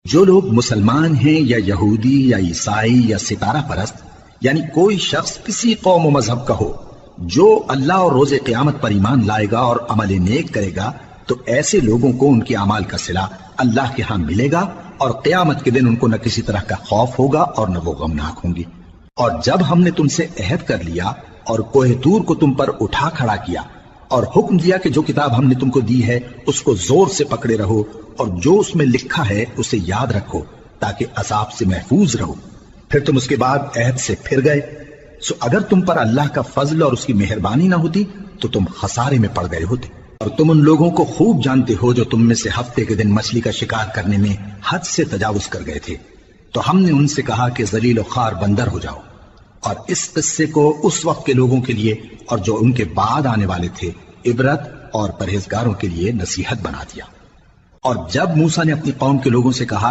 جو لوگ مسلمان ہیں یا یہودی یا عیسائی یا ستارہ پرست، یعنی کوئی شخص کسی قوم و مذہب کا ہو، جو اللہ اور روز قیامت پر ایمان لائے گا اور عمل نیک کرے گا، تو ایسے لوگوں کو ان کے اعمال کا صلہ اللہ کے ہاں ملے گا، اور قیامت کے دن ان کو نہ کسی طرح کا خوف ہوگا اور نہ وہ غمناک ہوں گی۔ اور جب ہم نے تم سے عہد کر لیا اور کوہ طور کو تم پر اٹھا کھڑا کیا اور حکم دیا کہ جو کتاب ہم نے تم کو دی ہے اس کو زور سے پکڑے رہو، اور جو اس میں لکھا ہے اسے یاد رکھو تاکہ عذاب سے محفوظ رہو، پھر تم اس کے بعد عہد سے پھر گئے، سو اگر تم پر اللہ کا فضل اور اس کی مہربانی نہ ہوتی تو تم خسارے میں پڑ گئے ہوتے۔ اور تم ان لوگوں کو خوب جانتے ہو جو تم میں سے ہفتے کے دن مچھلی کا شکار کرنے میں حد سے تجاوز کر گئے تھے، تو ہم نے ان سے کہا کہ ذلیل و خوار بندر ہو جاؤ، اور اس قصے کو اس وقت کے لوگوں کے لیے اور جو ان کے بعد آنے والے تھے عبرت اور پرہیزگاروں کے لیے نصیحت بنا دیا۔ اور جب موسیٰ نے اپنی قوم کے لوگوں سے کہا